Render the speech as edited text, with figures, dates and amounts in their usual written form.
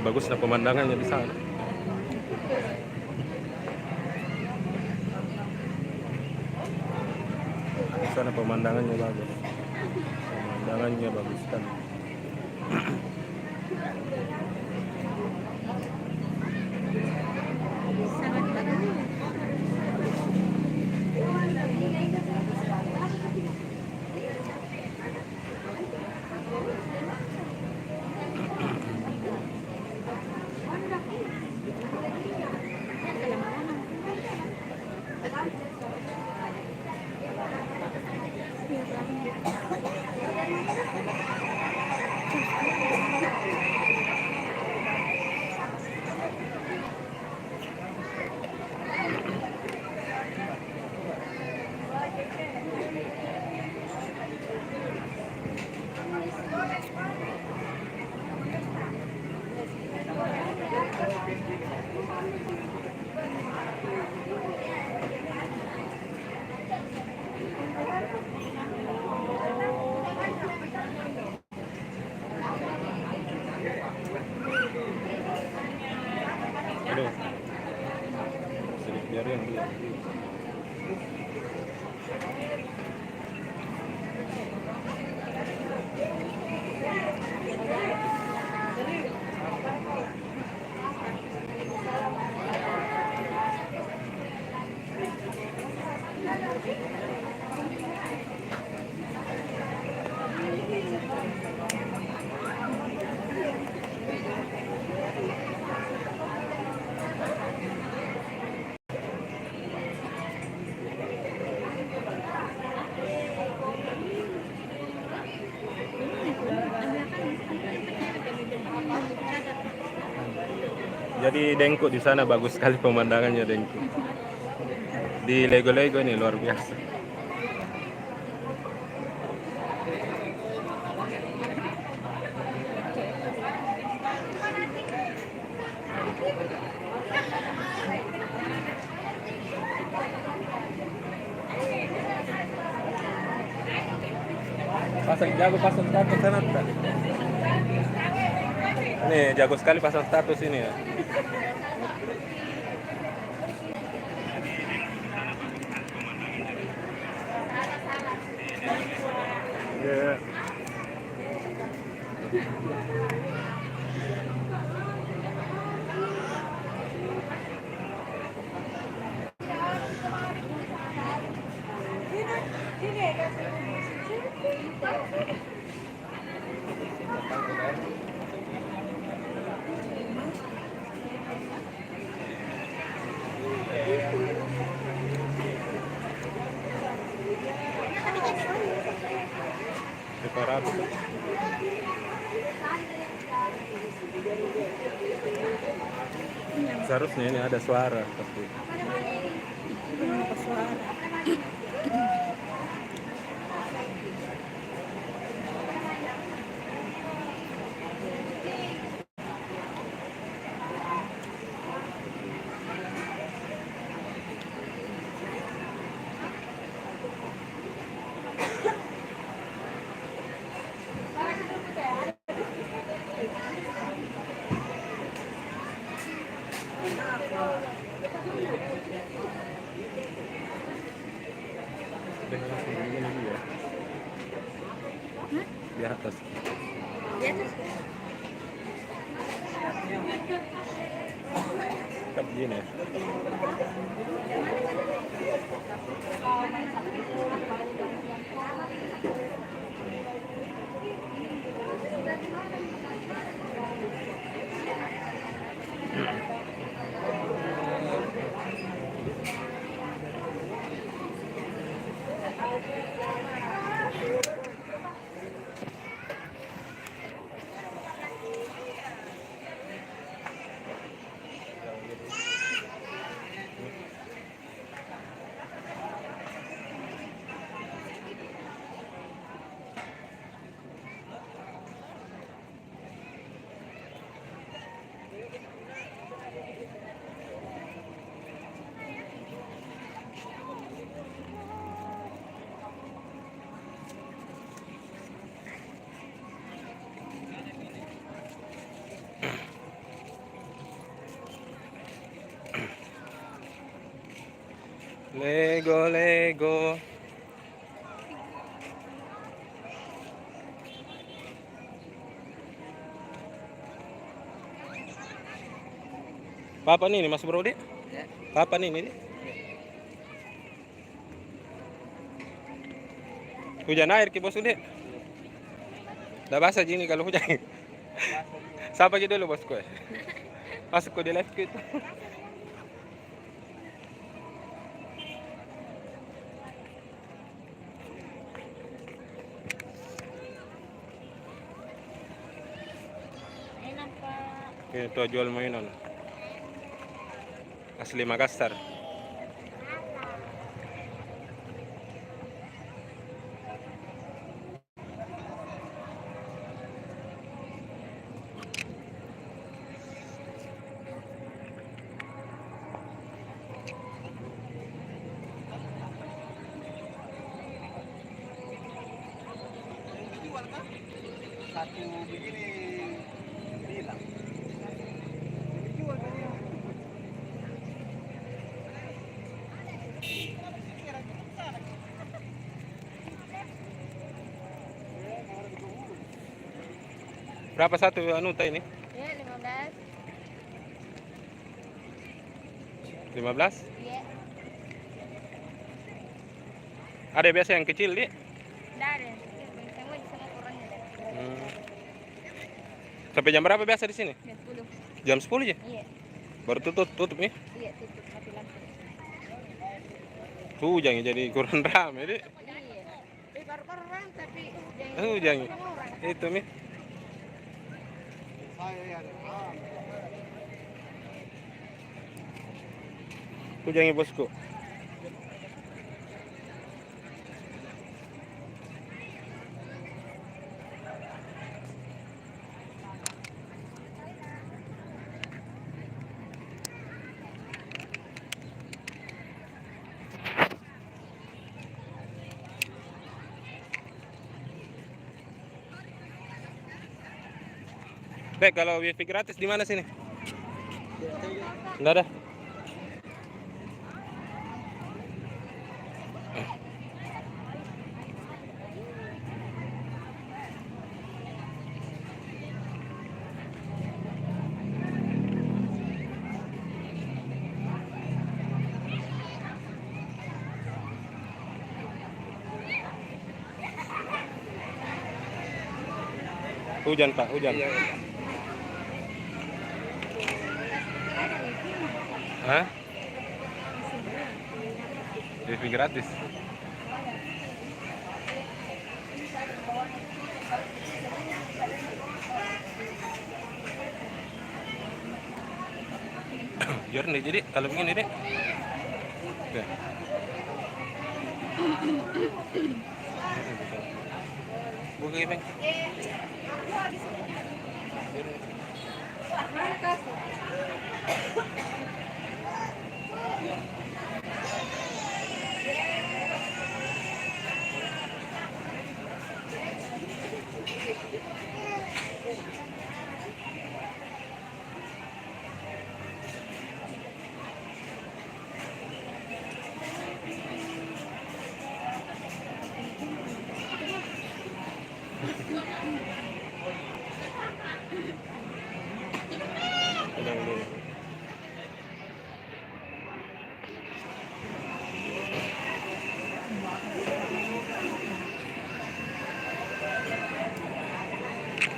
bagus na pemandangannya di sana. Di sana pemandangannya bagus. Pemandangannya bagus sekali. Sangat bagus. Aduh, sedikit biarin dulu. Jadi Dengku di sana bagus sekali pemandangannya Dengku. Di Lego-Lego ini luar biasa. Pasang status sana tak? Nih jago sekali pasang status ini ya. Yeah. Dekorasi. Seharusnya ini ada suara tapi Suara. di atas. Di atas. Tetap gini ya. Lego, Lego. Papa nih Mas Brody? Ya. Papa nih. Hujan air ki bos udah. Udah basah gini kalau hujan. Sapa aja dulu bosku. Masuk ke di live gitu. Enak Pak. Itu jual mainan. Asli Makassar. Satu begini bilang. Dijual tadi. Berapa satu anuta ini? Ya, 15. 15? Iya. Ada biasa yang kecil, Di? Enggak ada. Semua sama ukurannya ada. Sampai jam berapa biasa di sini? Jam 10. Jam 10 aja? Iya. Baru tutup nih. Iya, tutup mati lampu. Hujan jadi kurang rame, Di. Iya. Baru orang tapi Hujan. orang. Itu nih. Saya ya. Hujan bosku. Bek, kalau wifi gratis di mana sini? Enggak ada. Hujan, Pak, hujan. Hah? Wifi gratis. Jernih jadi kalau begini deh. Oke. Buka Bang. Tenang dulu.